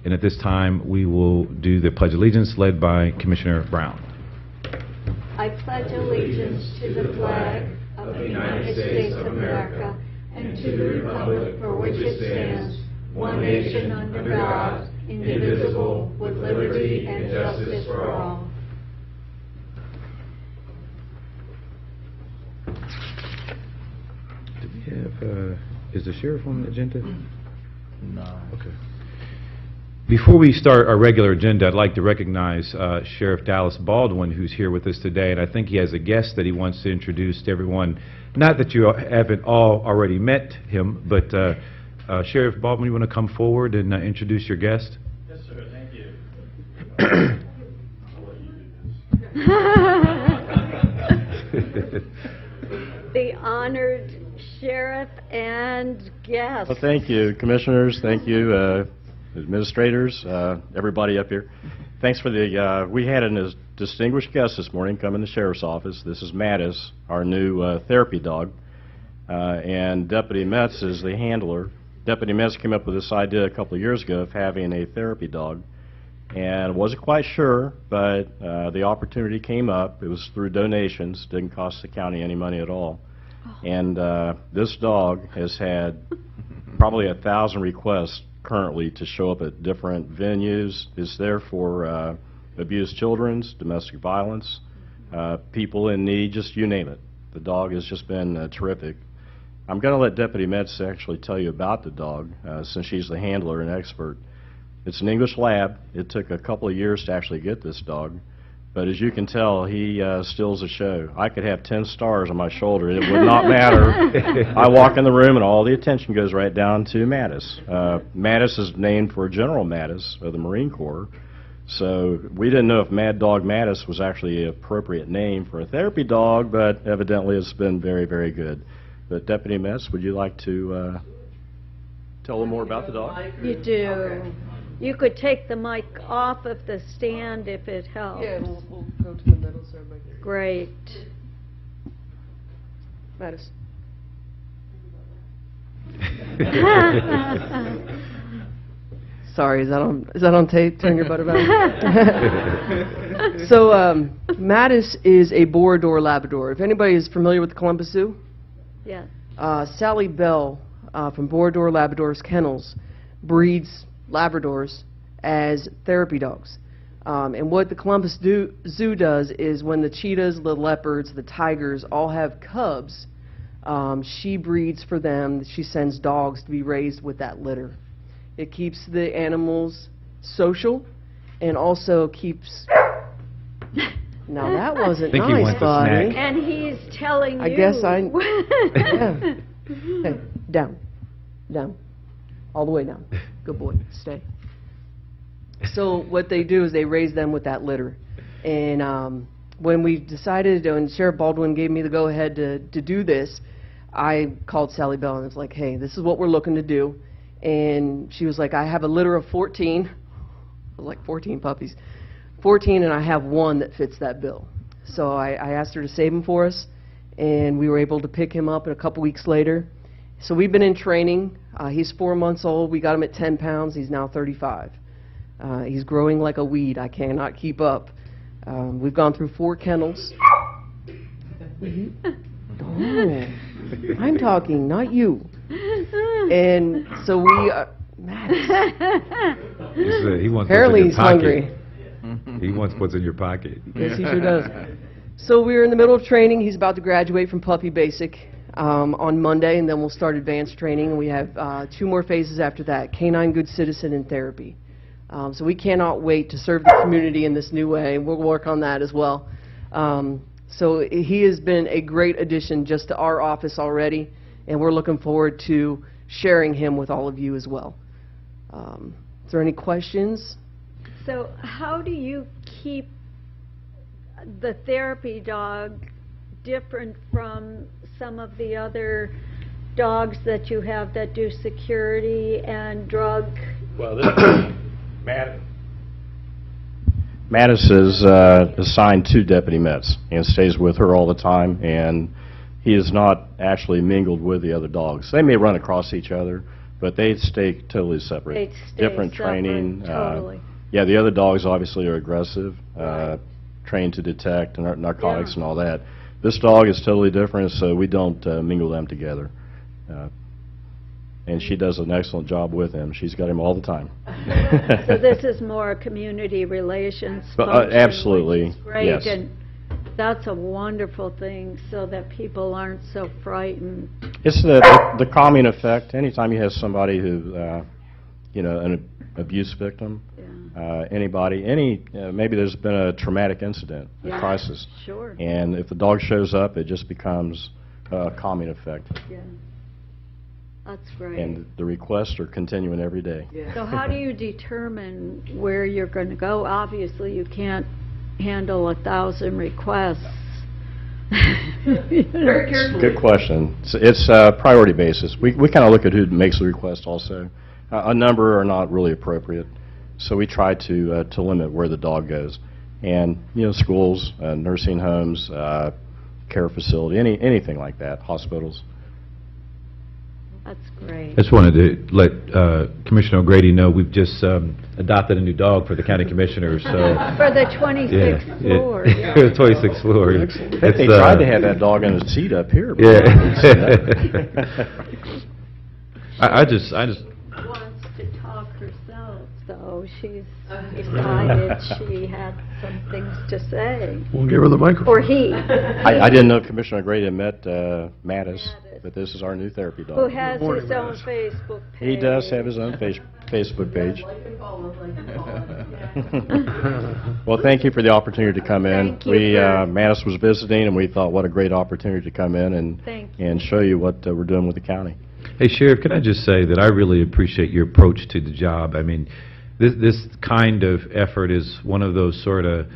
And at this time, we will do the Pledge of Allegiance led by Commissioner Brown. I pledge allegiance to the flag of the United States of America and to the republic for which it stands, one nation under God, indivisible, with liberty and justice for all. Do we have, is the sheriff on the agenda? No. Okay. Before we start our regular agenda, I'd like to recognize Sheriff Dallas Baldwin, who's here with us today, and I think he has a guest that he wants to introduce to everyone. Not that you haven't all already met him, but Sheriff Baldwin, you want to come forward and introduce your guest? Yes, sir. Thank you. The honored sheriff and guest. Well, thank you, commissioners. Thank you, administrators, everybody up here. Thanks for the, we had a distinguished guest this morning come in the sheriff's office. This is Mattis, our new therapy dog, and Deputy Metz is the handler. Deputy Metz came up with this idea a couple of years ago of having a therapy dog, and wasn't quite sure, but the opportunity came up. It was through donations, didn't cost the county any money at all. And this dog has had probably 1,000 requests currently to show up at different venues. Is there for abused children's, domestic violence, people in need, just you name it. The dog has just been terrific. I'm going to let Deputy Metz actually tell you about the dog, since she's the handler and expert. It's an English lab. It took a couple of years to actually get this dog, but as you can tell, he steals the show. I could have 10 stars on my shoulder. It would not matter. I walk in the room and all the attention goes right down to Mattis. Mattis is named for General Mattis of the Marine Corps, so we didn't know if Mad Dog Mattis was actually an appropriate name for a therapy dog, but evidently it's been very, very good. But Deputy Metz, would you like to tell a little more about the dog? You do. Okay. You could take the mic off of the stand if it helps. Yeah, we'll go to the middle so everybody can hear. Great. Mattis. Sorry, is that on tape? Turn your butt about. So, Mattis is a Borodor Labrador. If anybody is familiar with the Columbus Zoo, Yes. Sally Bell from Borodor Labrador's Kennels breeds Labradors as therapy dogs. And what the Columbus Zoo does is when the cheetahs, the leopards, the tigers all have cubs, she breeds for them. She sends dogs to be raised with that litter. It keeps the animals social and also keeps... Now that wasn't Think he nice, wants a buddy. snack. And he's telling you. I guess yeah. Hey, down. Down. All the way down. Good boy. Stay. So what they do is they raise them with that litter. And when we decided, and Sheriff Baldwin gave me the go-ahead to do this, I called Sally Bell and was like, hey, this is what we're looking to do. And she was like, I have a litter of 14. I was like, 14 puppies. 14, and I have one that fits that bill. So I asked her to save him for us, and we were able to pick him up a couple weeks later. So we've been in training. He's 4 months old. We got him at 10 pounds. He's now 35. He's growing like a weed. I cannot keep up. We've gone through 4 kennels. Oh, I'm talking, not you. And so we, Mattis. He wants Apparently what's in your he's pocket. hungry. He wants what's in your pocket. Yes, he sure does. So we're in the middle of training. He's about to graduate from Puppy Basic on Monday, and then we'll start advanced training. And we have 2 more phases after that, Canine Good Citizen and Therapy. So we cannot wait to serve the community in this new way. We'll work on that as well. So he has been a great addition just to our office already, and we're looking forward to sharing him with all of you as well. Is there any questions? So how do you keep the therapy dog different from some of the other dogs that you have that do security and drug? Well, this Mattis is assigned to Deputy Metz and stays with her all the time, and he is not actually mingled with the other dogs. They may run across each other, but they stay totally separate. They'd stay Different separate, training. totally. Yeah, the other dogs obviously are aggressive, Right. trained to detect narcotics Yeah. and all that. This dog is totally different, so we don't mingle them together. And she does an excellent job with him. She's got him all the time. So this is more a community relations But, function, absolutely, which is great. yes. And that's a wonderful thing, so that people aren't so frightened. It's the calming effect. Anytime you have somebody who, an abuse victim, Yeah. anybody, maybe there's been a traumatic incident, a Yeah. crisis. Sure. And if the dog shows up, it just becomes a calming effect. Yeah. That's great. And the requests are continuing every day. So how do you determine where you're going to go? Obviously, you can't handle 1,000 requests. Good question. It's priority basis. We kind of look at who makes the request also. A number are not really appropriate, so we try to limit where the dog goes. And, schools, nursing homes, care facility, anything like that, hospitals. That's great. I just wanted to let Commissioner O'Grady know we've just adopted a new dog for the county commissioners, so... For the 26th floor. Yeah, 26th floor. In fact, they tried to have that dog in a seat up here. but Yeah. I just Wants to talk herself, so she's decided she had some things to say. We'll give her the microphone. Or he, I didn't know Commissioner Grady had met Mattis, but this is our new therapy dog. who has morning, his own Mattis. Facebook page. He does have his own Facebook page. Well, thank you for the opportunity to come in. Thank you for- Mattis was visiting, and we thought, what a great opportunity to come in Thank you. and show you what we're doing with the county. Hey, Sheriff, can I just say that I really appreciate your approach to the job. I mean, this kind of effort is one of those sort of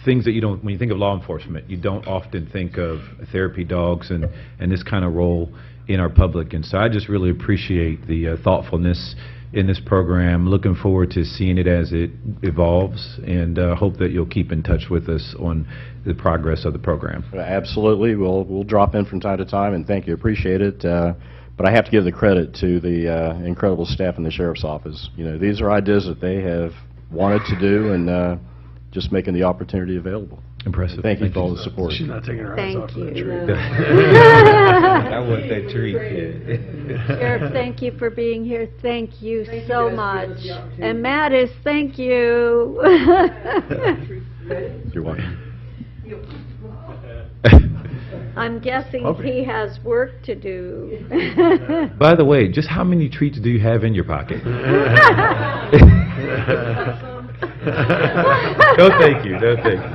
things that you don't, when you think of law enforcement, you don't often think of therapy dogs and this kind of role in our public. And so I just really appreciate the thoughtfulness in this program. Looking forward to seeing it as it evolves, and hope that you'll keep in touch with us on the progress of the program. Absolutely. We'll drop in from time to time, and thank you. Appreciate it. But I have to give the credit to the incredible staff in the Sheriff's Office. These are ideas that they have wanted to do, and just making the opportunity available. Impressive. Thank you for all the support. She's not taking her eyes off Thank of that you. tree. I want that treat, Sheriff, thank you for being here. Thank you so much. And Mattis, thank you. You're welcome. I'm guessing Okay. he has work to do. By the way, just how many treats do you have in your pocket? No, thank you. No, thank you.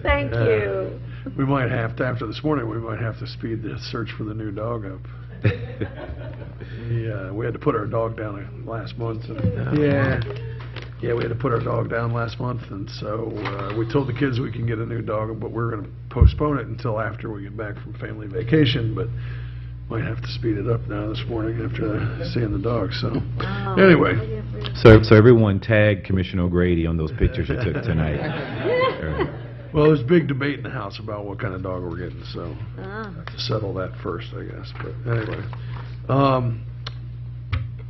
Thank you. We might have to, after this morning, we might have to speed the search for the new dog up. Yeah, we had to put our dog down last month. Yeah, we had to put our dog down last month, and so we told the kids we can get a new dog, but we're going to postpone it until after we get back from family vacation, but might have to speed it up now this morning after seeing the dog, so. Anyway, So everyone tag Commissioner O'Grady on those pictures you took tonight. well, there's big debate in the House about what kind of dog we're getting, so Ah, have to settle that first, I guess, but anyway.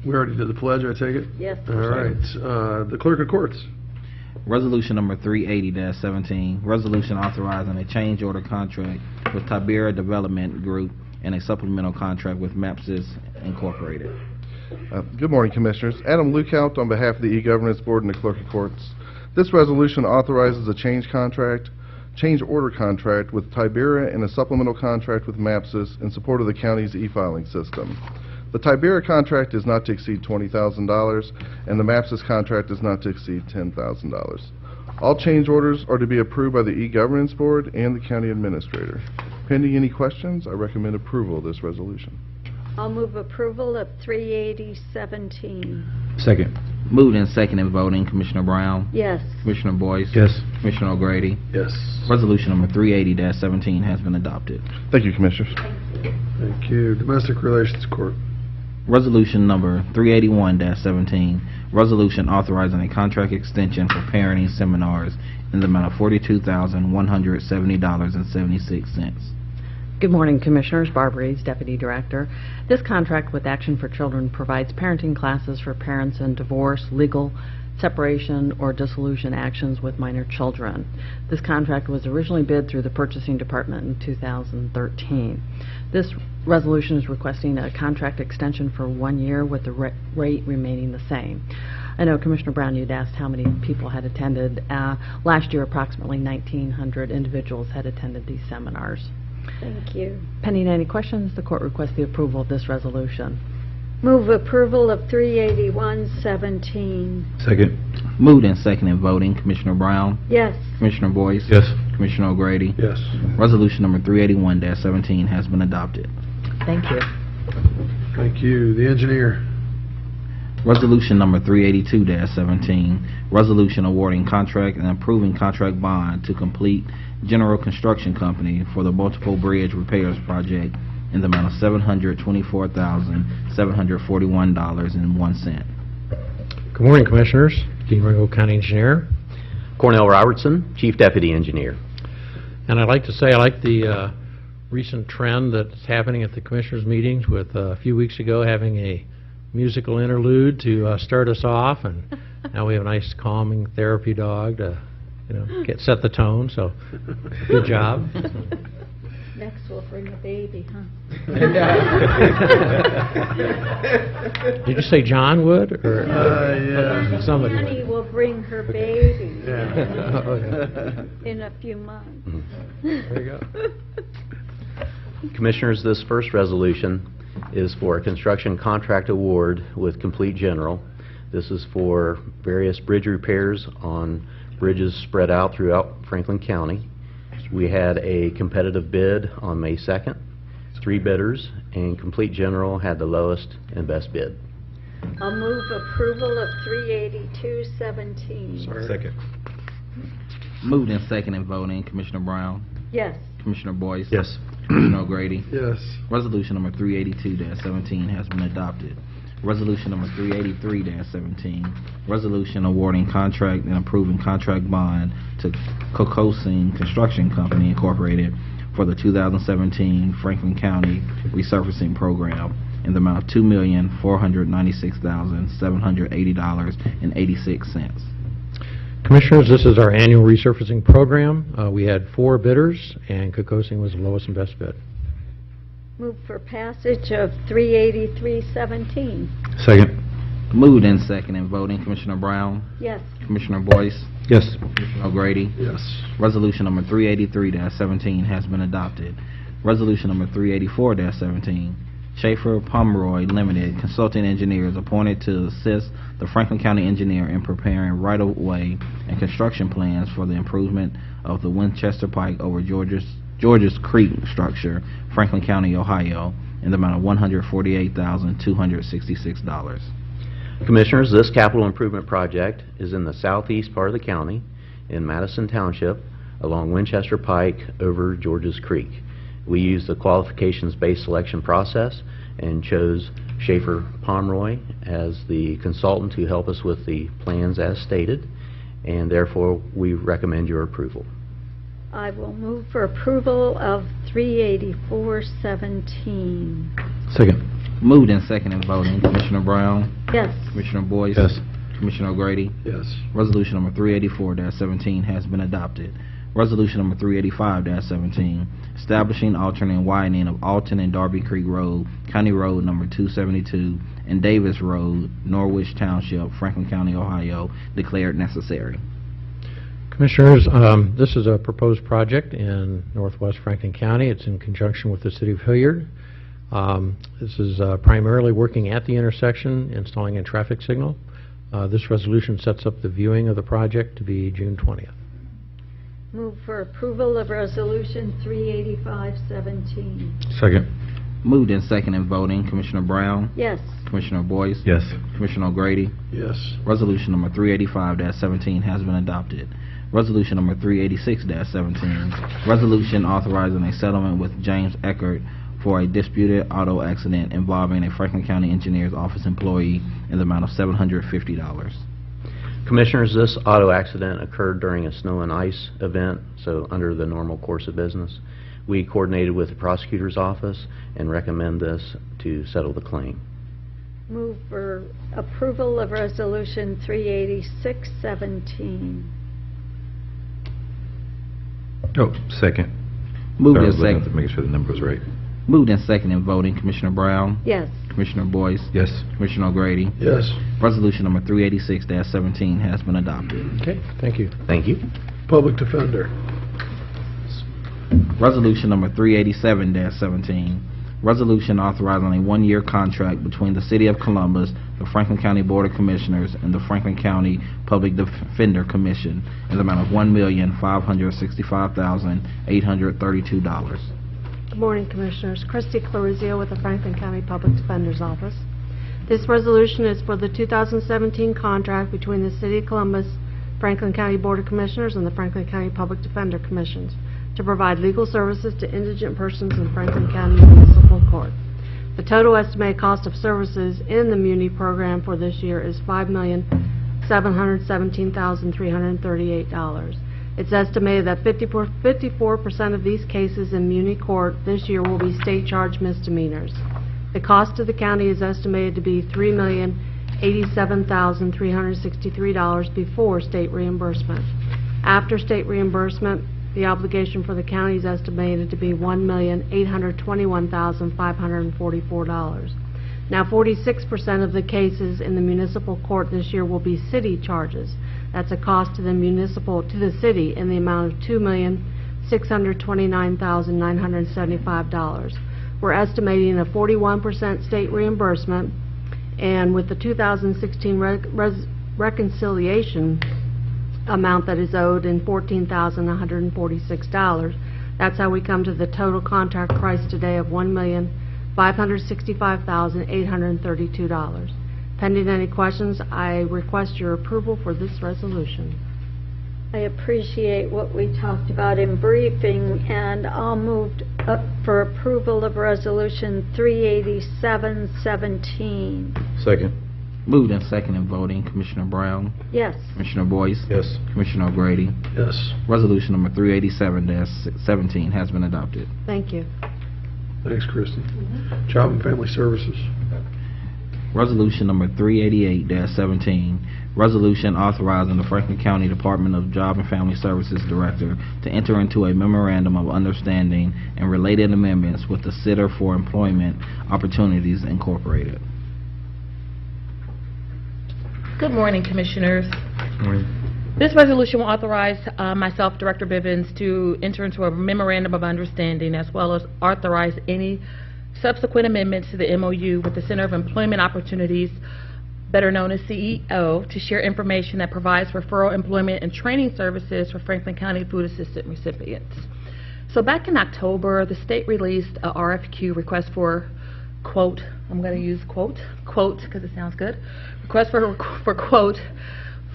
We already did the pledge, I take it? Yes. All right, the clerk of courts. Resolution number 380-17, resolution authorizing a change order contract with Tibera Development Group and a supplemental contract with MAPSIS Incorporated. Good morning, Commissioners. Adam Lukhout on behalf of the E-Governance Board and the Clerk of Courts. This resolution authorizes a change order contract with Tibera and a supplemental contract with MAPSIS in support of the county's e-filing system. The Tibera contract is not to exceed $20,000, and the MAPSIS contract is not to exceed $10,000. All change orders are to be approved by the E-Governance Board and the County Administrator. Pending any questions, I recommend approval of this resolution. I'll move approval of 380-17. Second. Moved and seconded voting, Commissioner Brown, Yes. Commissioner Boyce. Yes. Commissioner O'Grady. Yes. Resolution number 380-17 has been adopted. Thank you, Commissioners. Thank you. Domestic Relations Court. Resolution number 381-17, resolution authorizing a contract extension for parenting seminars in the amount of $42,170.76. Good morning, Commissioners. Barbara Reeves, Deputy Director. This contract with Action for Children provides parenting classes for parents in divorce, legal, separation, or dissolution actions with minor children. This contract was originally bid through the Purchasing Department in 2013. This resolution is requesting a contract extension for 1 year with the rate remaining the same. I know, Commissioner Brown, you'd asked how many people had attended. Last year, approximately 1,900 individuals had attended these seminars. Thank you. Pending any questions, the court requests the approval of this resolution. Move approval of 381-17. Second. Moved and seconded voting. Commissioner Brown? Yes. Commissioner Boyce? Yes. Commissioner O'Grady? Yes. Resolution number 381-17 has been adopted. Thank you. Thank you. The engineer. Resolution number 382-17, resolution awarding contract and approving contract bond to Complete General Construction Company for the multiple bridge repairs project in the amount of $724,741.01. Good morning, Commissioners. Dean Ringo, County Engineer. Cornell Robertson, Chief Deputy Engineer. And I'd like to say I like the recent trend that's happening at the Commissioners' meetings with a few weeks ago having a musical interlude to start us off, and now we have a nice calming therapy dog to set the tone, so good job. Next we'll bring a baby, huh? Did you say John would, or Yeah. somebody Honey would? will bring her baby Yeah. in a few months. There you go. Commissioners, this first resolution is for a construction contract award with Complete General. This is for various bridge repairs on bridges spread out throughout Franklin County. We had a competitive bid on May 2nd, 3 bidders, and Complete General had the lowest and best bid. I'll move approval of 382-17. Second. Moved and seconded voting. Commissioner Brown? Yes. Commissioner Boyce? Yes. Commissioner O'Grady? Yes. Resolution number 382-17 has been adopted. Resolution number 383-17, resolution awarding contract and approving contract bond to Kokosing Construction Company Incorporated for the 2017 Franklin County Resurfacing Program in the amount of $2,496,780.86. Commissioners, this is our annual resurfacing program. We had 4 bidders, and Kokosing was the lowest and best bid. Move for passage of 383-17. Second. Moved and seconded voting. Commissioner Brown? Yes. Commissioner Boyce? Yes. Commissioner O'Grady? Yes. Resolution number 383-17 has been adopted. Resolution number 384-17, Schaefer Pomeroy Limited Consulting Engineers appointed to assist the Franklin County Engineer in preparing right-of-way and construction plans for the improvement of the Winchester Pike over Georges Creek structure, Franklin County, Ohio, in the amount of $148,266. Commissioners, this capital improvement project is in the southeast part of the county in Madison Township along Winchester Pike over Georges Creek. We used the qualifications-based selection process and chose Schaefer Pomeroy as the consultant to help us with the plans as stated, and therefore we recommend your approval. I will move for approval of 384-17. Second. Moved and seconded voting. Commissioner Brown? Yes. Commissioner Boyce? Yes. Commissioner O'Grady? Yes. Resolution number 384-17 has been adopted. Resolution number 385-17, establishing, altering, and widening of Alton and Darby Creek Road, County Road number 272, and Davis Road, Norwich Township, Franklin County, Ohio, declared necessary. Commissioners, this is a proposed project in northwest Franklin County. It's in conjunction with the City of Hilliard. This is primarily working at the intersection, installing a traffic signal. This resolution sets up the viewing of the project to be June 20th. Move for approval of resolution 385-17. Second. Moved and seconded voting. Commissioner Brown? Yes. Commissioner Boyce? Yes. Commissioner O'Grady? Yes. Resolution number 385-17 has been adopted. Resolution number 386-17, resolution authorizing a settlement with James Eckert for a disputed auto accident involving a Franklin County Engineer's Office employee in the amount of $750. Commissioners, this auto accident occurred during a snow and ice event, so under the normal course of business. We coordinated with the prosecutor's office and recommend this to settle the claim. Move for approval of Resolution 386-17. Oh, second. Moved Sorry, I and was looking at second. Making sure the number was right. Moved and second in voting. Commissioner Brown? Yes. Commissioner Boyce? Yes. Commissioner O'Grady? Yes. Resolution number 386-17 has been adopted. Okay, thank you. Thank you. Public Defender. Resolution number 387-17, resolution authorizing a one-year contract between the City of Columbus, the Franklin County Board of Commissioners, and the Franklin County Public Defender Commission in the amount of $1,565,832. Good morning, Commissioners. Christy Clarizio with the Franklin County Public Defender's Office. This resolution is for the 2017 contract between the City of Columbus, Franklin County Board of Commissioners, and the Franklin County Public Defender Commissions to provide legal services to indigent persons in Franklin County Municipal Court. The total estimated cost of services in the Muni program for this year is $5,717,338. It's estimated that 54% of these cases in Muni Court this year will be state charged misdemeanors. The cost to the county is estimated to be $3,087,363 before state reimbursement. After state reimbursement, the obligation for the county is estimated to be $1,821,544. Now, 46% of the cases in the municipal court this year will be city charges. That's a cost to the city in the amount of $2,629,975. We're estimating a 41% state reimbursement, and with the 2016 reconciliation amount that is owed in $14,146. That's how we come to the total contract price today of $1,565,832. Pending any questions, I request your approval for this resolution. I appreciate what we talked about in briefing, and I'll move up for approval of Resolution 387-17. Second. Moved and second in voting. Commissioner Brown? Yes. Commissioner Boyce? Yes. Commissioner O'Grady? Yes. Resolution number 387-17 has been adopted. Thank you. Thanks, Christie. Job and Family Services. Resolution number 388-17, resolution authorizing the Franklin County Department of Job and Family Services Director to enter into a memorandum of understanding and related amendments with the Center for Employment Opportunities Incorporated. Good morning, Commissioners. Morning. This resolution will authorize myself, Director Bivens, to enter into a memorandum of understanding as well as authorize any subsequent amendments to the MOU with the Center of Employment Opportunities, better known as CEO, to share information that provides referral, employment, and training services for Franklin County food assistance recipients. So back in October, the state released a RFQ, request for quote, I'm going to use quote because it sounds good, request for quote,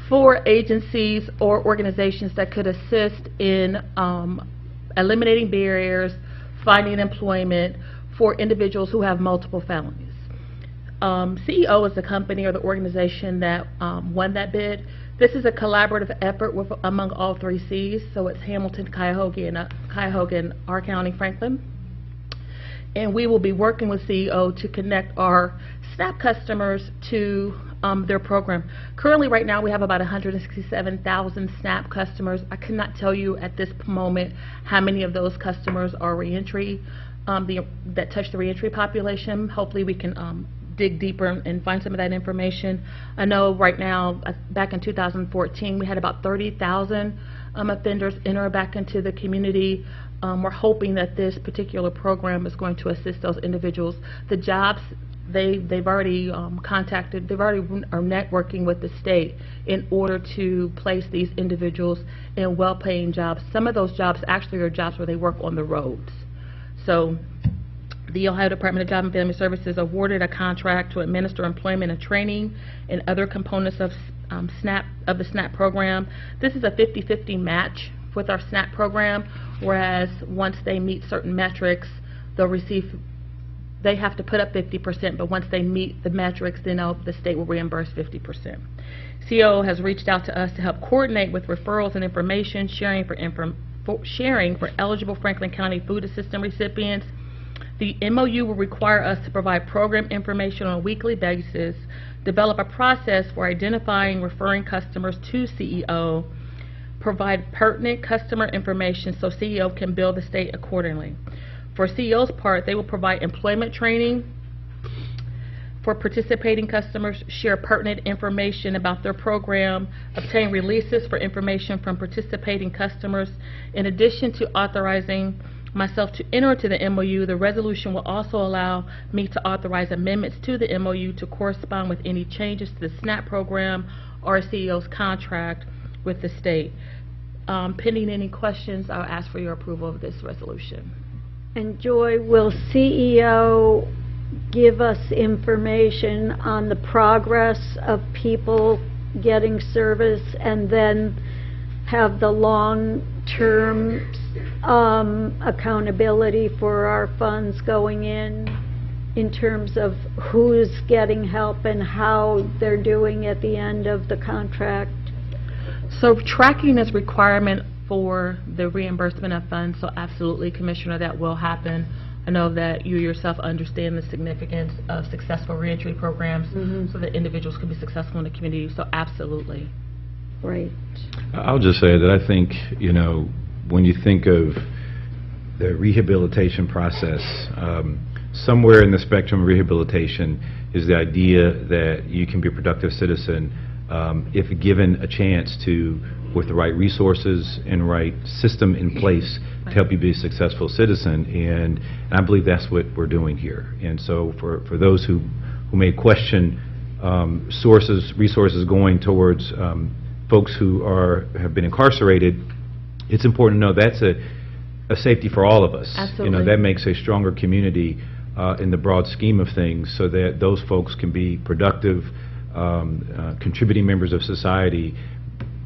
for agencies or organizations that could assist in eliminating barriers, finding employment for individuals who have multiple felonies. CEO is the company or the organization that won that bid. This is a collaborative effort among all three C's, so it's Hamilton, Cuyahoga, and our county, Franklin. And we will be working with CEO to connect our SNAP customers to their program. Currently, right now, we have about 167,000 SNAP customers. I cannot tell you at this moment how many of those customers are reentry, that touch the reentry population. Hopefully, we can dig deeper and find some of that information. I know right now, back in 2014, we had about 30,000 offenders enter back into the community. We're hoping that this particular program is going to assist those individuals. The jobs, they've already contacted, they've already are networking with the state in order to place these individuals in well-paying jobs. Some of those jobs actually are jobs where they work on the roads. So the Ohio Department of Job and Family Services awarded a contract to administer employment and training and other components of the SNAP program. This is a 50-50 match with our SNAP program, whereas once they meet certain metrics, they have to put up 50%, but once they meet the metrics, then the state will reimburse 50%. CO has reached out to us to help coordinate with referrals and information sharing for sharing for eligible Franklin County food assistance recipients. The MOU will require us to provide program information on a weekly basis, develop a process for identifying referring customers to CEO, provide pertinent customer information so CEO can bill the state accordingly. For CEO's part, they will provide employment training for participating customers, share pertinent information about their program, obtain releases for information from participating customers. In addition to authorizing myself to enter into the MOU, the resolution will also allow me to authorize amendments to the MOU to correspond with any changes to the SNAP program or CEO's contract with the state. Pending any questions, I'll ask for your approval of this resolution. And Joy, will CEO give us information on the progress of people getting service and then have the long-term accountability for our funds going in terms of who's getting help and how they're doing at the end of the contract? So tracking is requirement for the reimbursement of funds, so absolutely, Commissioner, that will happen. I know that you yourself understand the significance of successful reentry programs so that individuals can be successful in the community, so absolutely. Great. I'll just say that I think, you know, when you think of the rehabilitation process, somewhere in the spectrum of rehabilitation is the idea that you can be a productive citizen if given a chance to, with the right resources and right system in place to help you be a successful citizen, and I believe that's what we're doing here. And so for those who may question resources going towards folks who have been incarcerated, it's important to know that's a safety for all of us. Absolutely. You know, that makes a stronger community in the broad scheme of things, so that those folks can be productive, contributing members of society,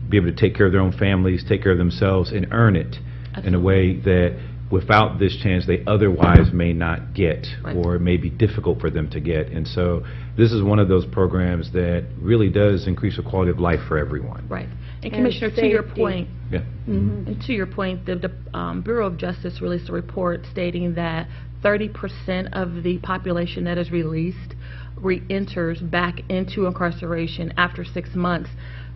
be able to take care of their own families, take care of themselves, and earn it in a way that without this chance they otherwise may not get, or it may be difficult for them to get. And so this is one of those programs that really does increase the quality of life for everyone. Right. And Commissioner, to your point, Yeah. and to your point, the Bureau of Justice released a report stating that 30% of the population that is released re-enters back into incarceration after 6 months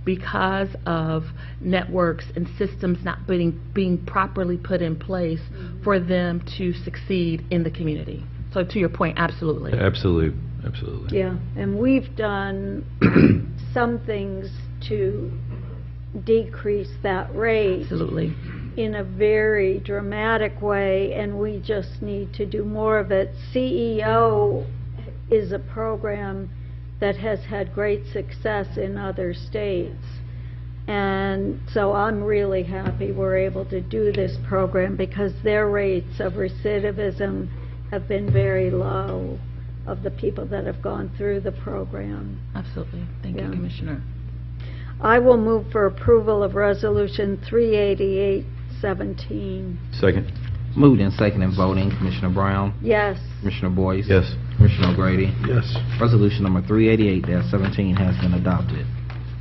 because of networks and systems not being properly put in place for them to succeed in the community. So to your point, absolutely. Absolutely. Yeah, and we've done some things to decrease that rate. Absolutely. In a very dramatic way, and we just need to do more of it. CEO is a program that has had great success in other states. And so I'm really happy we're able to do this program because their rates of recidivism have been very low of the people that have gone through the program. Absolutely. Thank you, Commissioner. I will move for approval of Resolution 388-17. Second. Moved and seconded voting. Commissioner Brown? Yes. Commissioner Boyce? Yes. Commissioner O'Grady? Yes. Resolution number 388-17 has been adopted.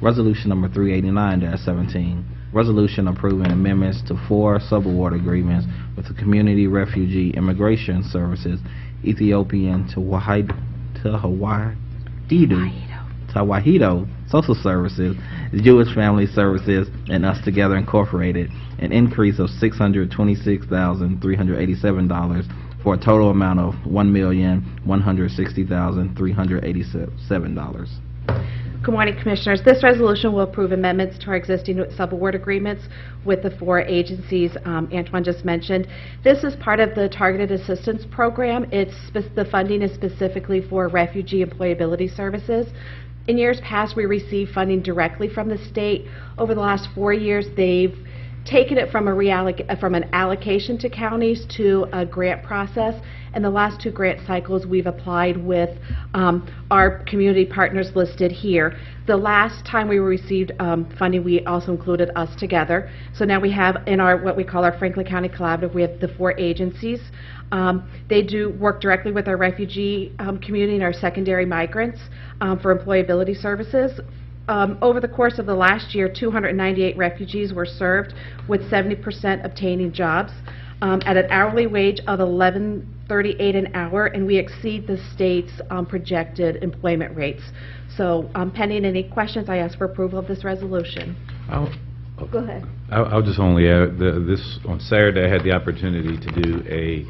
Resolution number 389-17, resolution approving amendments to 4 subaward agreements with the Community Refugee Immigration Services, Ethiopian Tawahedo Social Services, Jewish Family Services, and Us Together Incorporated, an increase of $626,387 for a total amount of $1,160,387. Good morning, Commissioners. This resolution will approve amendments to our existing subaward agreements with the 4 agencies Antoine just mentioned. This is part of the Targeted Assistance Program. The funding is specifically for refugee employability services. In years past, we received funding directly from the state. Over the last 4 years, they've taken it from an allocation to counties to a grant process. In the last 2 grant cycles, we've applied with our community partners listed here. The last time we received funding, we also included Us Together. So now we have in our what we call our Franklin County Collaborative, we have the 4 agencies. They do work directly with our refugee community and our secondary migrants for employability services. over the course of the last year, 298 refugees were served, with 70% obtaining jobs at an hourly wage of $11.38 an hour, and we exceed the state's projected employment rates. So pending any questions, I ask for approval of this resolution. Go ahead. I'll just only add, this, on Saturday, I had the opportunity to do a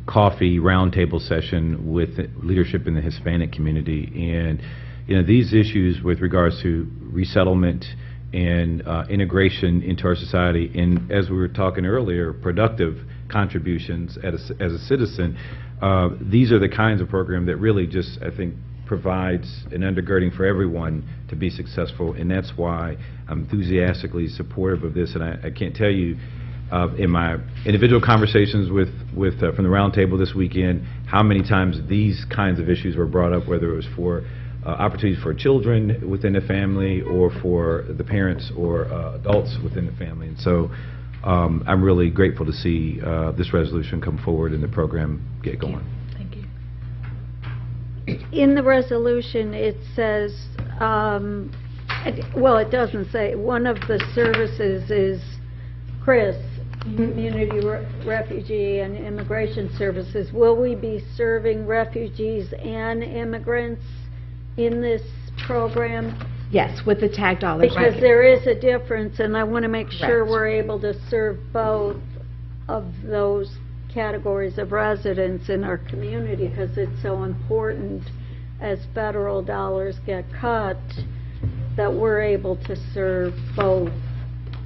coffee roundtable session with leadership in the Hispanic community. And, you know, these issues with regards to resettlement and integration into our society, and as we were talking earlier, productive contributions as a citizen, these are the kinds of program that really just, I think, provides an undergirding for everyone to be successful, and that's why I'm enthusiastically supportive of this. And I can't tell you, in my individual conversations with from the roundtable this weekend, how many times these kinds of issues were brought up, whether it was for opportunities for children within the family or for the parents or adults within the family. And so I'm really grateful to see this resolution come forward and the program get going. Thank you. In the resolution, it says, well, it doesn't say, one of the services is Chris, Community Refugee and Immigration Services. Will we be serving refugees and immigrants in this program? Yes, with the tag dollars. Because there is a difference, and I want to make sure Correct. we're able to serve both of those categories of residents in our community, because it's so important as federal dollars get cut that we're able to serve both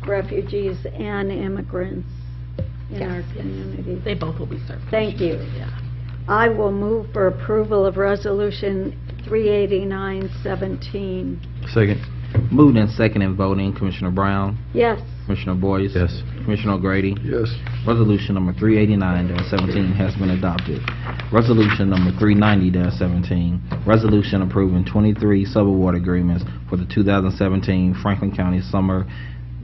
refugees and immigrants in our community. They both will be served. Thank you. Yeah. I will move for approval of Resolution 38917. Second. Moved and second in voting, Commissioner Brown, Yes. Commissioner Boyce. Yes. Commissioner O'Grady. Yes. Resolution number 389-17 has been adopted. Resolution number 390-17, resolution approving 23 subaward agreements for the 2017 Franklin County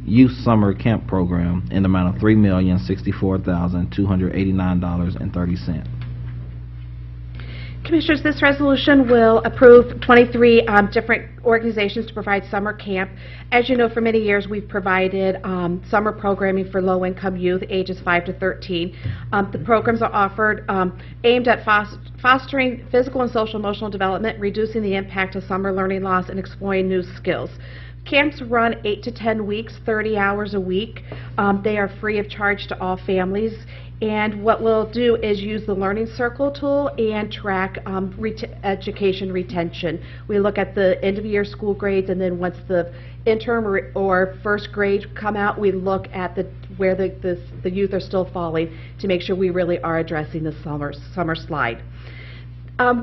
Youth Summer Camp Program in the amount of $3,064,289.30. Commissioners, this resolution will approve 23 different organizations to provide summer camp. As you know, for many years we've provided summer programming for low-income youth ages 5 to 13. The programs are offered aimed at fostering physical and social emotional development, reducing the impact of summer learning loss, and exploring new skills. Camps run 8 to 10 weeks, 30 hours a week. They are free of charge to all families. And what we'll do is use the Learning Circle tool and track education retention. We look at the end-of-year school grades, and then once the interim or first grade come out, we look at where the youth are still falling to make sure we really are addressing the summer slide.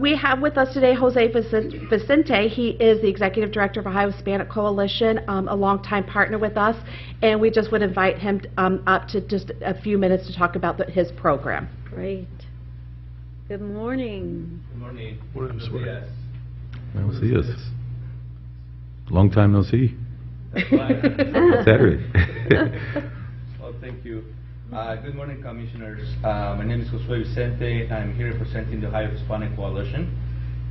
We have with us today Jose Vicente. He is the Executive Director of Ohio Hispanic Coalition, a longtime partner with us, and we just would invite him up to just a few minutes to talk about his program. Great. Good morning. Good morning. Buenos días. No see us. Long time no see. That's right. Saturday. Well, thank you. Good morning, Commissioners. My name is Josue Vicente. I'm here representing the Ohio Hispanic Coalition,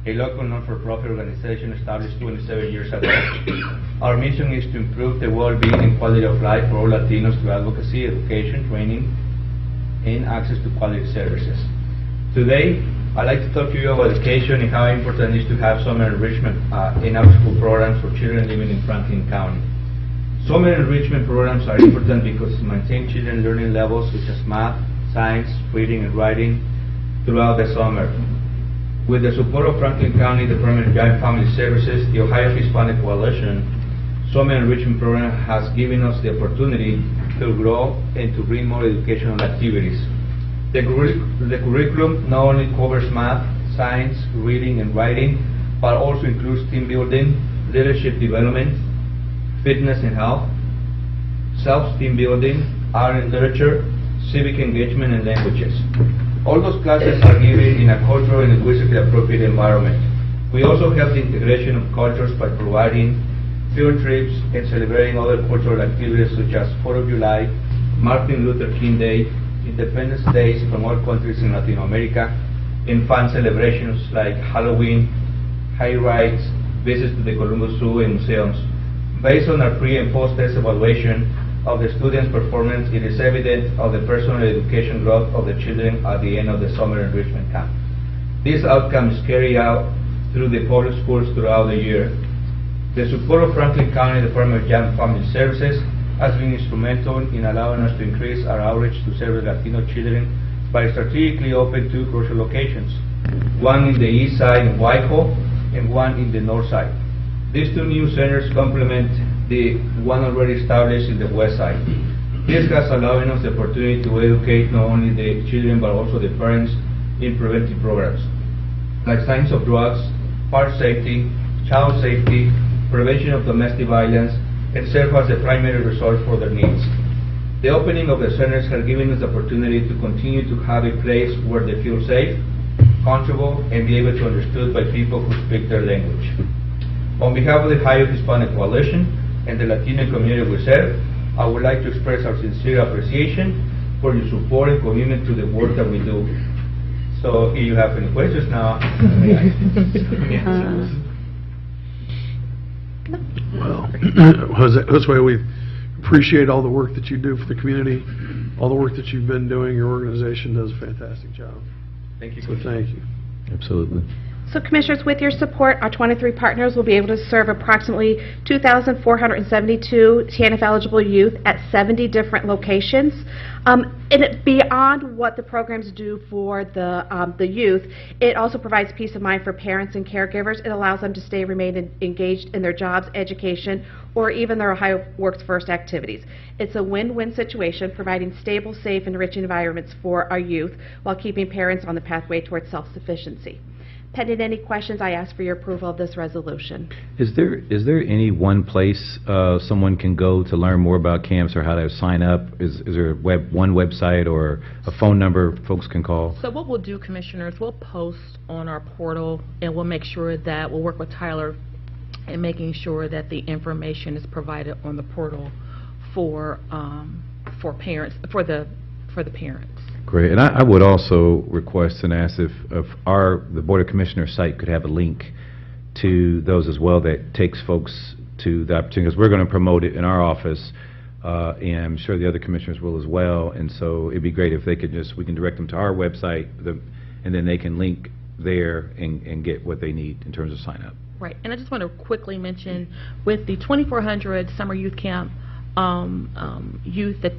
a local non-for-profit organization established 27 years ago. Our mission is to improve the well-being and quality of life for all Latinos through advocacy, education, training, and access to quality services. Today, I'd like to talk to you about education and how important it is to have summer enrichment and after-school programs for children living in Franklin County. Summer enrichment programs are important because it maintains children's learning levels such as math, science, reading, and writing throughout the summer. With the support of Franklin County Department of Job and Family Services, the Ohio Hispanic Coalition Summer Enrichment Program has given us the opportunity to grow and to bring more educational activities. The curriculum not only covers math, science, reading, and writing, but also includes team building, leadership development, fitness and health, self-esteem building, art and literature, civic engagement, and languages. All those classes are given in a cultural and linguistically appropriate environment. We also help the integration of cultures by providing field trips and celebrating other cultural activities such as 4th of July, Martin Luther King Day, Independence Days from all countries in Latin America, and fun celebrations like Halloween, high rides, visits to the Columbus Zoo and museums. Based on our pre- and post-test evaluation of the students' performance, it is evident of the personal education growth of the children at the end of the summer enrichment camp. These outcomes carry out through the public schools throughout the year. The support of Franklin County Department of Job and Family Services has been instrumental in allowing us to increase our outreach to serve Latino children by strategically opening 2 crucial locations, one in the east side in Whitehall and one in the north side. These 2 new centers complement the one already established in the west side. This has allowed us the opportunity to educate not only the children but also the parents in preventive programs, like signs of drugs, fire safety, child safety, prevention of domestic violence, and serve as the primary resource for their needs. The opening of the centers has given us the opportunity to continue to have a place where they feel safe, comfortable, and be able to be understood by people who speak their language. On behalf of the Ohio Hispanic Coalition and the Latino community we serve, I would like to express our sincere appreciation for your support and commitment to the work that we do. So if you have any questions now, may I answer? Well, Jose, we appreciate all the work that you do for the community, all the work that you've been doing. Your organization does a fantastic job. Thank you. So thank you. Absolutely. So Commissioners, with your support, our 23 partners will be able to serve approximately 2,472 TANF-eligible youth at 70 different locations. And beyond what the programs do for the youth, it also provides peace of mind for parents and caregivers. It allows them to remain engaged in their jobs, education, or even their Ohio Works First activities. It's a win-win situation, providing stable, safe, and enriching environments for our youth while keeping parents on the pathway towards self-sufficiency. Pending any questions, I ask for your approval of this resolution. Is there any one place someone can go to learn more about camps or how to sign up? Is there one website or a phone number folks can call? So what we'll do, Commissioners, we'll post on our portal, and we'll make sure that we'll work with Tyler in making sure that the information is provided on the portal for parents, for the parents. Great. And I would also request and ask if the Board of Commissioners site could have a link to those as well that takes folks to the opportunity, because we're going to promote it in our office, and I'm sure the other commissioners will as well. And so it'd be great if they could we can direct them to our website, and then they can link there and get what they need in terms of sign up. Right. And I just want to quickly mention, with the 2,400 summer youth camp youth that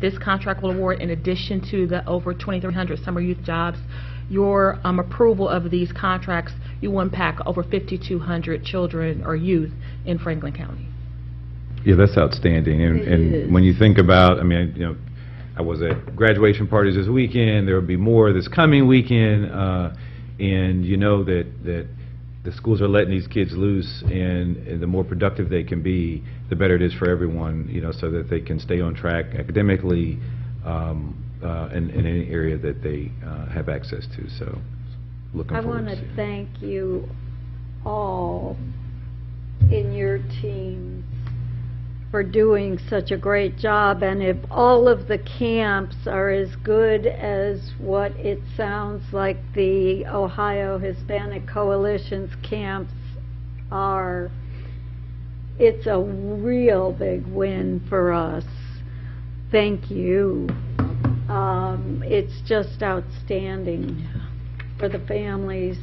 this contract will award, in addition to the over 2,300 summer youth jobs, your approval of these contracts, you will impact over 5,200 children or youth in Franklin County. Yeah, that's outstanding. And when you think about, I mean, you know, I was at graduation parties this weekend. There will be more this coming weekend, and you know that the schools are letting these kids loose, and the more productive they can be, the better it is for everyone, you know, so that they can stay on track academically in any area that they have access to. So looking I forward want to to thank you all in your teams for doing such a great job. And if all of the camps are as good as what it sounds like the Ohio Hispanic Coalition's camps are, it's a real big win for us. Thank you. It's just outstanding for the families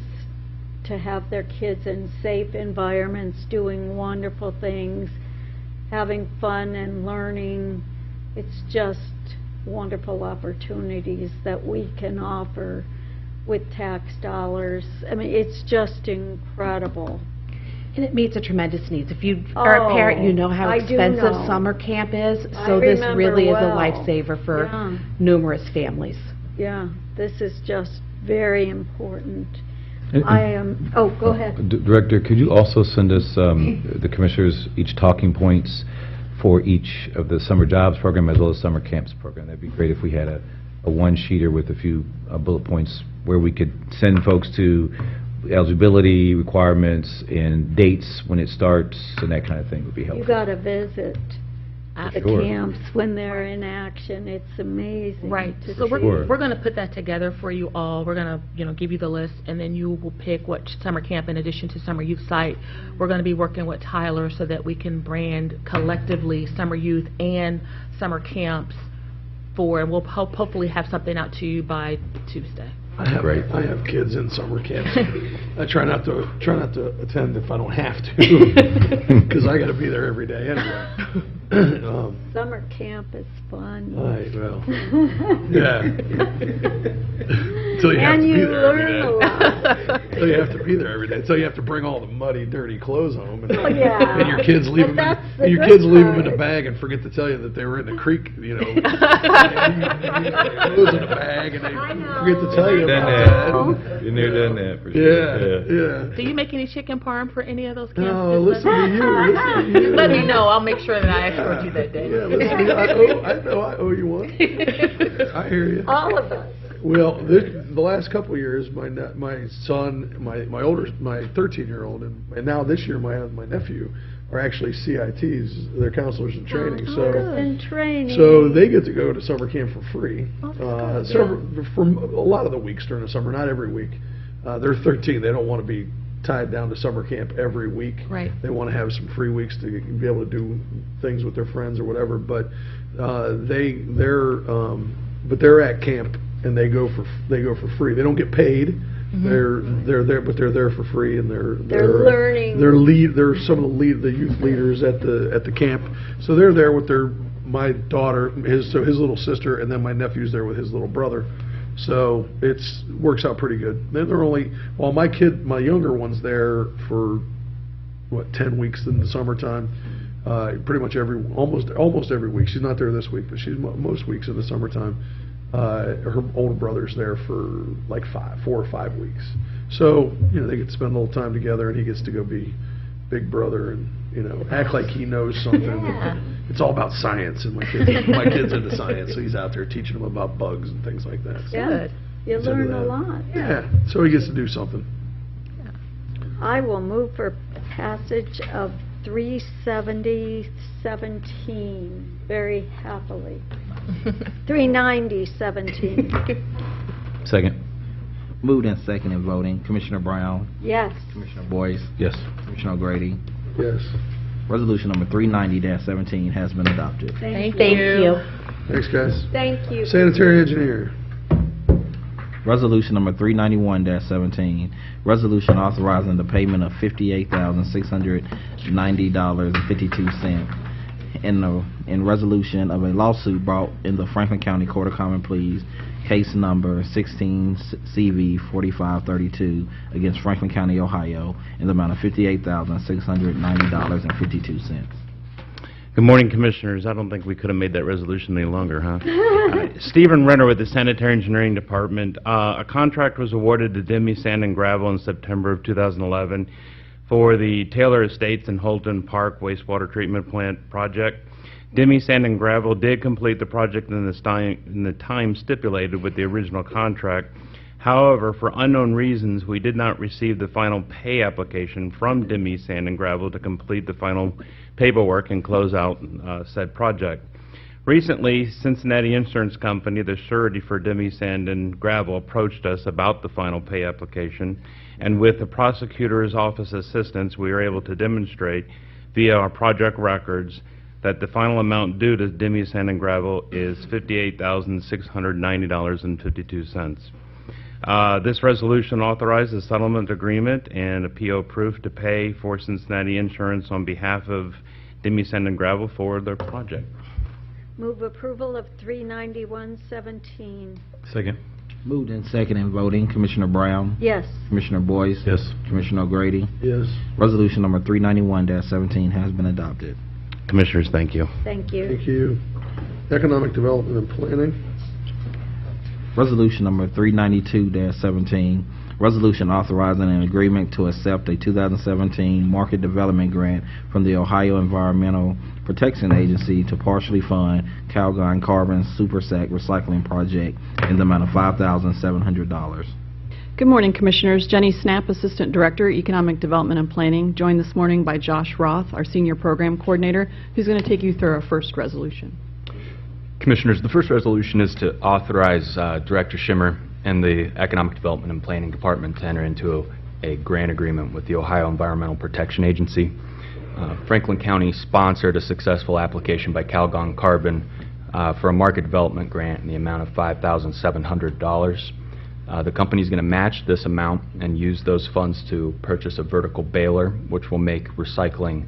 to have their kids in safe environments, doing wonderful things, having fun and learning. It's just wonderful opportunities that we can offer with tax dollars. I mean, it's just incredible. And it meets a tremendous needs. If you are a parent, you know how I do expensive know. summer camp is. I So this remember really is a well. lifesaver for Yeah. numerous families. Yeah, this is just very important. And- I am, oh, go ahead. Director, could you also send us, the commissioners, each talking points for each of the summer jobs program as well as summer camps program? That'd be great if we had a one-sheeter with a few bullet points where we could send folks to eligibility requirements and dates when it starts, and that kind of thing would be helpful. You got a visit. the Sure. camps when they're in action. It's amazing. Right. to So see. we're going to put that together for you all. We're going to, give you the list, and then you will pick what summer camp, in addition to summer youth site. We're going to be working with Tyler so that we can brand collectively summer youth and summer camps and we'll hopefully have something out to you by Tuesday. I have, Great. I have kids in summer camps. I try not to attend if I don't have to, because I got to be there every day anyway. Summer camp is fun. Well, yeah. Until you have And to you be there every learn day. a lot. Until you have to be there every day. Until you have to bring all the muddy, dirty clothes home, and, Oh, yeah. and your kids leave But them. that's the And your good kids leave them in a part. bag and forget to tell you that they were in the creek. You know, leave their clothes in a bag, and they I know. forget to tell you Done about that. that. Been there, done that, for sure. Yeah. Do you make any chicken parm for any of those camps? No, Just listen to you. Listen to you. Let me know. I'll make sure that I escort you that day. Yeah, listen to you. I know I owe you one. I hear you. All of us. Well, the last couple of years, my son, my 13-year-old, and now this year my nephew are actually CITs. They're counselors in training. In training. So they get to go to summer camp for free. Oh, that's For a lot of the weeks during the summer, not every week. They're 13. They don't want to be tied down to summer camp every week. Right. They want to have some free weeks to be able to do things with their friends or whatever. But they're at camp and they go for free. They don't get paid. Mm-hmm. They're there, but they're there for free, and they're learning. They're some of the youth leaders at the camp. So they're there with my daughter, his little sister, and then my nephew's there with his little brother. So works out pretty good. They're only, well, my younger one's there for 10 weeks in the summertime. Pretty much almost every week. She's not there this week, but she's most weeks in the summertime. Her older brother's there for like 4 or 5 weeks. So, they get to spend a little time together, and he gets to go be big brother and, act like he knows something. Yeah. It's all about science, and my kid's into science, so he's out there teaching them about bugs and things like that. So, Yeah. You He's into learn a that. lot. Yeah, so he gets to do something. I will move for passage of 370-17 very happily. 390-17. Second. Moved and seconded voting. Commissioner Brown, Yes. Commissioner Boyce, Yes. Commissioner O'Grady. Yes. Resolution number 390-17 has been adopted. Thank you. Thanks, guys. Thank you. Sanitary engineer. Resolution number 391-17, resolution authorizing the payment of $58,690.52 in resolution of a lawsuit brought in the Franklin County Court of Common Pleas, case number 16 CV 4532 against Franklin County, Ohio, in the amount of $58,690.52. Good morning, Commissioners. I don't think we could have made that resolution any longer, huh? Stephen Renner with the Sanitary Engineering Department. A contract was awarded to Demi Sand and Gravel in September of 2011 for the Taylor Estates and Holton Park wastewater treatment plant project. Demi Sand and Gravel did complete the project in the time stipulated with the original contract. However, for unknown reasons, we did not receive the final pay application from Demi Sand and Gravel to complete the final paperwork and close out said project. Recently, Cincinnati Insurance Company, the surety for Demi Sand and Gravel, approached us about the final pay application, and with the prosecutor's office assistance, we were able to demonstrate via our project records that the final amount due to Demi Sand and Gravel is $58,690.52. This resolution authorizes a settlement agreement and a PO proof to pay for Cincinnati Insurance on behalf of Demi Sand and Gravel for their project. Move approval of 391-17. Second. Moved and seconded voting. Commissioner Brown, Yes. Commissioner Boyce, Yes. Commissioner O'Grady. Yes. Resolution number 391-17 has been adopted. Commissioners, thank you. Thank you. Thank you. Economic development and planning. Resolution number 392-17, resolution authorizing an agreement to accept a 2017 market development grant from the Ohio Environmental Protection Agency to partially fund Calgon Carbon Super Sack Recycling Project in the amount of $5,700. Good morning, Commissioners. Jenny Snap, Assistant Director, Economic Development and Planning, joined this morning by Josh Roth, our Senior Program Coordinator, who's going to take you through our first resolution. Commissioners, the first resolution is to authorize Director Schimmer and the Economic Development and Planning Department to enter into a grant agreement with the Ohio Environmental Protection Agency. Franklin County sponsored a successful application by Calgon Carbon for a market development grant in the amount of $5,700. The company is going to match this amount and use those funds to purchase a vertical baler, which will make recycling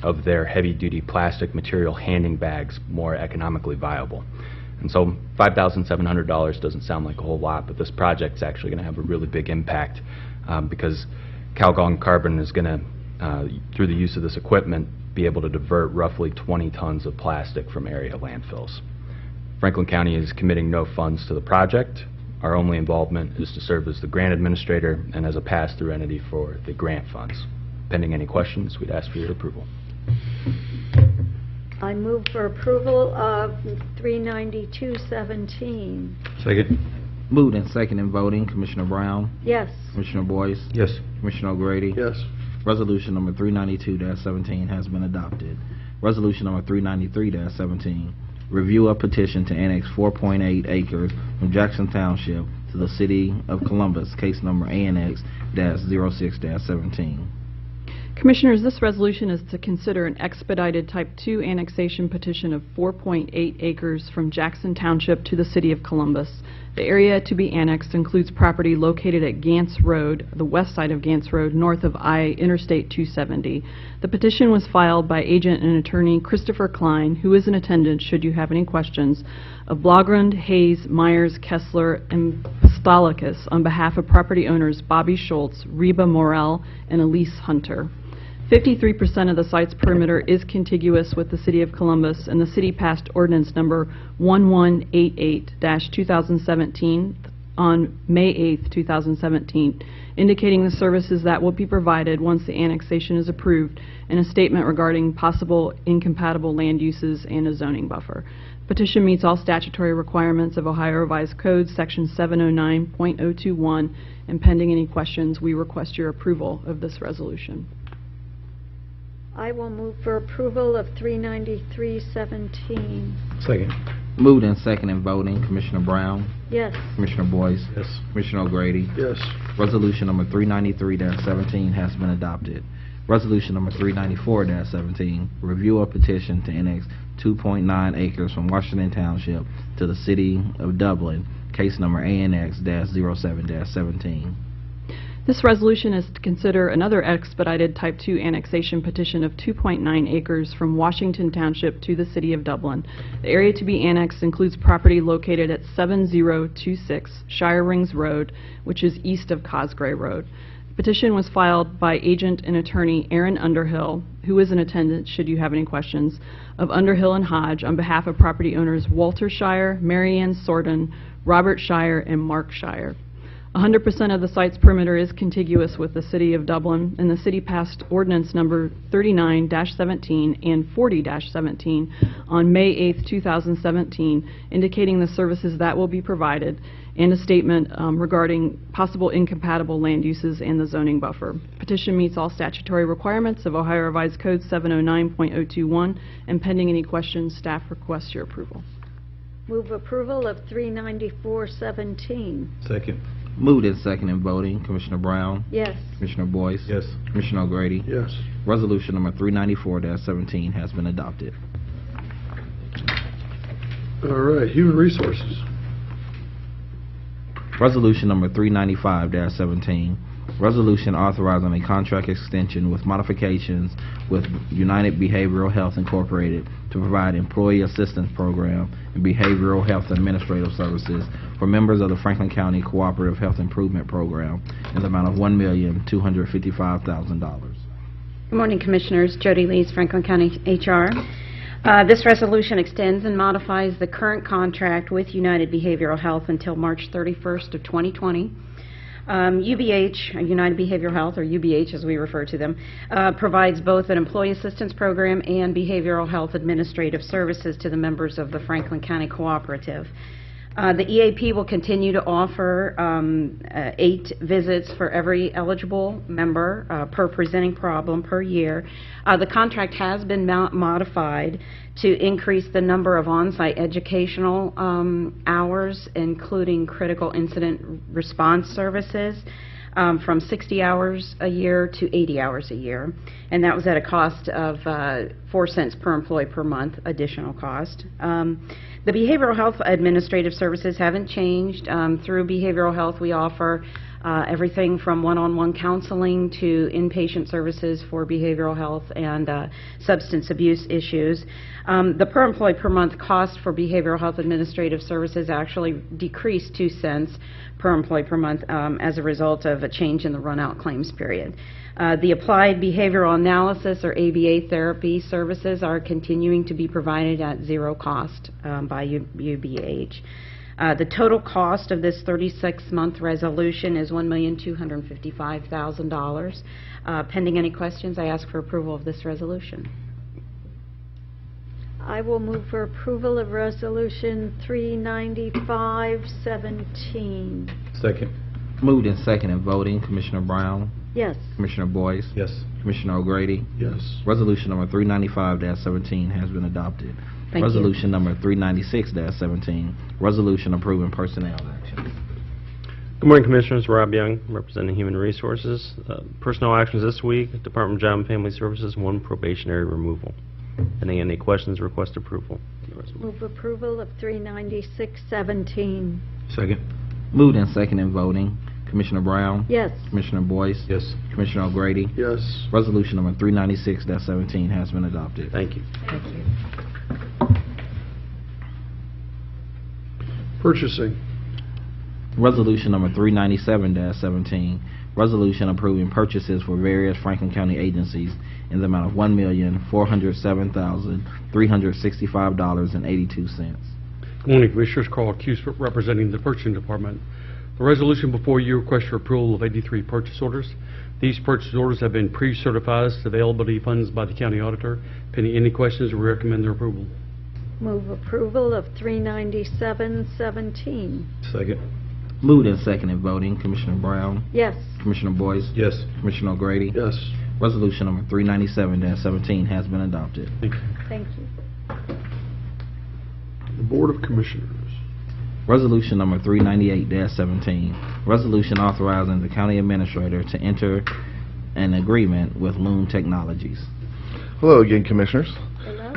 of their heavy-duty plastic material handing bags more economically viable. And so $5,700 doesn't sound like a whole lot, but this project's actually going to have a really big impact because Calgon Carbon is going to, through the use of this equipment, be able to divert roughly 20 tons of plastic from area landfills. Franklin County is committing no funds to the project. Our only involvement is to serve as the grant administrator and as a pass-through entity for the grant funds. Pending any questions, we'd ask for your approval. I move for approval of 39217. Second. Moved and second in voting, Commissioner Brown, Yes. Commissioner Boyce, Yes. Commissioner O'Grady. Yes. Resolution number 392-17 has been adopted. Resolution number 393-17, review a petition to annex 4.8 acres from Jackson Township to the City of Columbus, case number ANX-06-17. Commissioners, this resolution is to consider an expedited Type 2 annexation petition of 4.8 acres from Jackson Township to the City of Columbus. The area to be annexed includes property located at Gantz Road, the west side of Gantz Road, north of Interstate 270. The petition was filed by agent and attorney Christopher Klein, who is in attendance should you have any questions, of Blogrund, Hayes, Myers, Kessler, and Pistolicus on behalf of property owners Bobby Schultz, Reba Morel, and Elise Hunter. 53% of the site's perimeter is contiguous with the City of Columbus, and the city passed ordinance number 1188-2017 on May 8, 2017, indicating the services that will be provided once the annexation is approved, and a statement regarding possible incompatible land uses and a zoning buffer. The petition meets all statutory requirements of Ohio Revised Code, Section 709.021, and pending any questions, we request your approval of this resolution. I will move for approval of 39317. Second. Moved and second in voting, Commissioner Brown, Yes. Commissioner Boyce, Yes. Commissioner O'Grady. Yes. Resolution number 393-17 has been adopted. Resolution number 394-17, review a petition to annex 2.9 acres from Washington Township to the City of Dublin, case number ANX-07-17. This resolution is to consider another expedited Type 2 annexation petition of 2.9 acres from Washington Township to the City of Dublin. The area to be annexed includes property located at 7026 Shire Rings Road, which is east of Cosgray Road. The petition was filed by agent and attorney Aaron Underhill, who is in attendance should you have any questions, of Underhill and Hodge on behalf of property owners Walter Shire, Marianne Sorden, Robert Shire, and Mark Shire. 100% of the site's perimeter is contiguous with the City of Dublin, and the city passed ordinance number 39-17 and 40-17 on May 8, 2017, indicating the services that will be provided, and a statement regarding possible incompatible land uses and the zoning buffer. Petition meets all statutory requirements of Ohio Revised Code 709.021, and pending any questions, staff requests your approval. Move approval of 39417. Second. Moved and second in voting, Commissioner Brown, Yes. Commissioner Boyce, Yes. Commissioner O'Grady. Yes. Resolution number 394-17 has been adopted. All right, Human Resources. Resolution number 395-17, resolution authorizing a contract extension with modifications with United Behavioral Health Incorporated to provide employee assistance program and behavioral health administrative services for members of the Franklin County Cooperative Health Improvement Program in the amount of $1,255,000. Good morning, Commissioners. Jody Lees, Franklin County HR. This resolution extends and modifies the current contract with United Behavioral Health until March 31st of 2020. UBH, United Behavioral Health, or UBH as we refer to them, provides both an employee assistance program and behavioral health administrative services to the members of the Franklin County Cooperative. The EAP will continue to offer 8 visits for every eligible member per presenting problem per year. The contract has been modified to increase the number of on-site educational hours, including critical incident response services, from 60 hours a year to 80 hours a year. And that was at a cost of 4 cents per employee per month, additional cost. The behavioral health administrative services haven't changed. Through behavioral health, we offer everything from one-on-one counseling to inpatient services for behavioral health and substance abuse issues. The per employee per month cost for behavioral health administrative services actually decreased 2 cents per employee per month as a result of a change in the run-out claims period. The applied behavioral analysis, or ABA therapy services, are continuing to be provided at 0 cost by UBH. The total cost of this 36-month resolution is $1,255,000. Pending any questions, I ask for approval of this resolution. I will move for approval of Resolution 395-17. Second. Moved and seconded, voting, Commissioner Brown, Yes. Commissioner Boyce, Yes. Commissioner O'Grady. Yes. Resolution number 395-17 has been adopted. Thank you. Resolution number 396-17, resolution approving personnel actions. Good morning, Commissioners. Rob Young, representing Human Resources. Personnel actions this week: Department of Job and Family Services, 1 probationary removal. Any questions, request approval. Move approval of 396-17. Second. Moved and seconded, voting, Commissioner Brown, Yes. Commissioner Boyce, Yes. Commissioner O'Grady. Yes. Resolution number 396-17 has been adopted. Thank you. Thank you. Purchasing. Resolution number 397-17, resolution approving purchases for various Franklin County agencies in the amount of $1,407,365.82. Good morning, Commissioners. Carl Cuse, representing the Purchasing Department. The resolution before you requests your approval of 83 purchase orders. These purchase orders have been pre-certified as availability funds by the county auditor. Pending any questions, we recommend their approval. Move approval of 397-17. Second. Moved and seconded, voting, Commissioner Brown, Yes. Commissioner Boyce, Yes. Commissioner O'Grady. Yes. Resolution number 397-17 has been adopted. Thank you. Thank you. The Board of Commissioners. Resolution number 398-17, resolution authorizing the county administrator to enter an agreement with Loom Technologies. Hello again, Commissioners. Hello.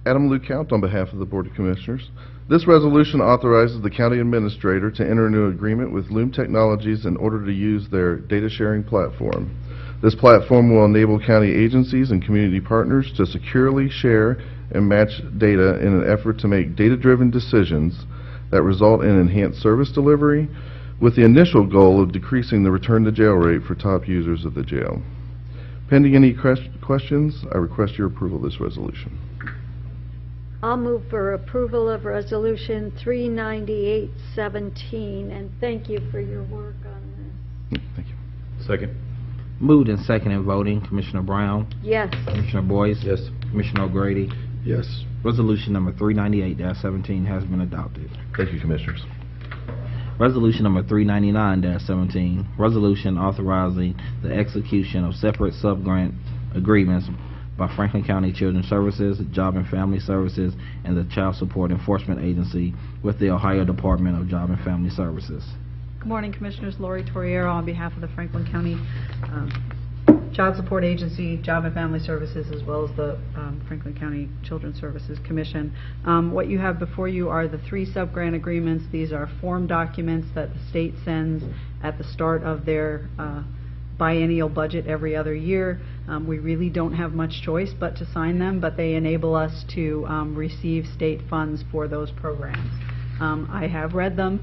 Adam Lukaunt on behalf of the Board of Commissioners. This resolution authorizes the county administrator to enter into an agreement with Loom Technologies in order to use their data sharing platform. This platform will enable county agencies and community partners to securely share and match data in an effort to make data-driven decisions that result in enhanced service delivery, with the initial goal of decreasing the return-to-jail rate for top users of the jail. Pending any questions, I request your approval of this resolution. I'll move for approval of Resolution 398-17, and thank you for your work on this. Thank you. Second. Moved and seconded, voting, Commissioner Brown, Yes. Commissioner Boyce, Yes. Commissioner O'Grady. Yes. Resolution number 398-17 has been adopted. Thank you, Commissioners. Resolution number 399-17, resolution authorizing the execution of separate sub-grant agreements by Franklin County Children's Services, Job and Family Services, and the Child Support Enforcement Agency with the Ohio Department of Job and Family Services. Good morning, Commissioners. Lori Torriero on behalf of the Franklin County Child Support Agency, Job and Family Services, as well as the Franklin County Children's Services Commission. What you have before you are the 3 sub-grant agreements. These are form documents that the state sends at the start of their biennial budget every other year. We really don't have much choice but to sign them, but they enable us to receive state funds for those programs. I have read them.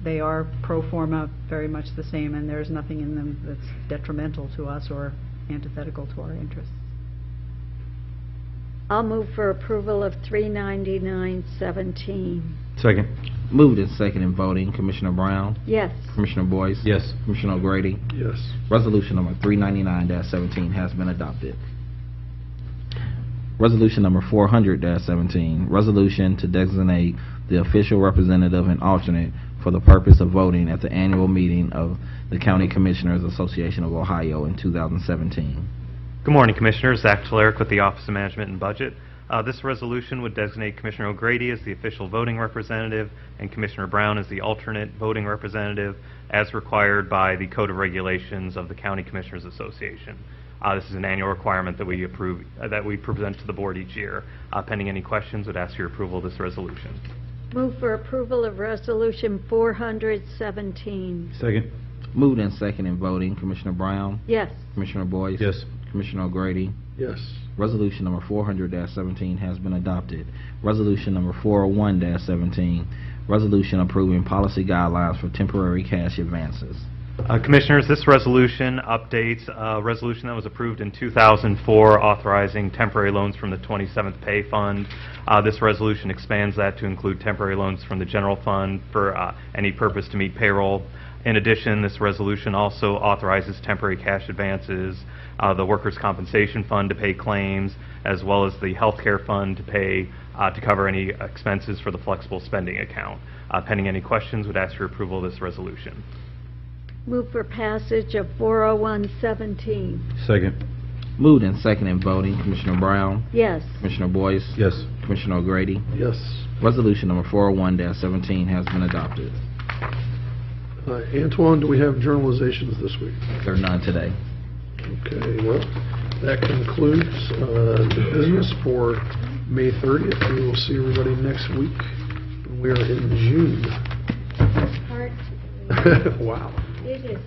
They are pro forma, very much the same, and there's nothing in them that's detrimental to us or antithetical to our interests. I'll move for approval of 399-17. Second. Moved and seconded, voting, Commissioner Brown, Yes. Commissioner Boyce, Yes. Commissioner O'Grady. Yes. Resolution number 399-17 has been adopted. Resolution number 400-17, resolution to designate the official representative and alternate for the purpose of voting at the annual meeting of the County Commissioners Association of Ohio in 2017. Good morning, Commissioners. Zach Choleric with the Office of Management and Budget. This resolution would designate Commissioner O'Grady as the official voting representative and Commissioner Brown as the alternate voting representative as required by the Code of Regulations of the County Commissioners Association. This is an annual requirement that we approve, that we present to the board each year. Pending any questions, would ask your approval of this resolution. Move for approval of Resolution 417. Second. Moved and second in voting, Commissioner Brown, Yes. Commissioner Boyce. Yes. Commissioner O'Grady. Yes. Resolution number 400-17 has been adopted. Resolution number 401-17, resolution approving policy guidelines for temporary cash advances. Commissioners, this resolution updates a resolution that was approved in 2004 authorizing temporary loans from the 27th Pay Fund. This resolution expands that to include temporary loans from the general fund for any purpose to meet payroll. In addition, this resolution also authorizes temporary cash advances, the Workers' Compensation Fund to pay claims, as well as the Health Care Fund to pay to cover any expenses for the flexible spending account. Pending any questions, would ask your approval of this resolution. Move for passage of 40117. Second. Moved and second in voting, Commissioner Brown, Yes. Commissioner Boyce. Yes. Commissioner O'Grady. Yes. Resolution number 401-17 has been adopted. Antoine, do we have journalizations this week? There are none today. Okay, well, that concludes the business for May 30th. We will see everybody next week. We are in June. Heart. Wow. It is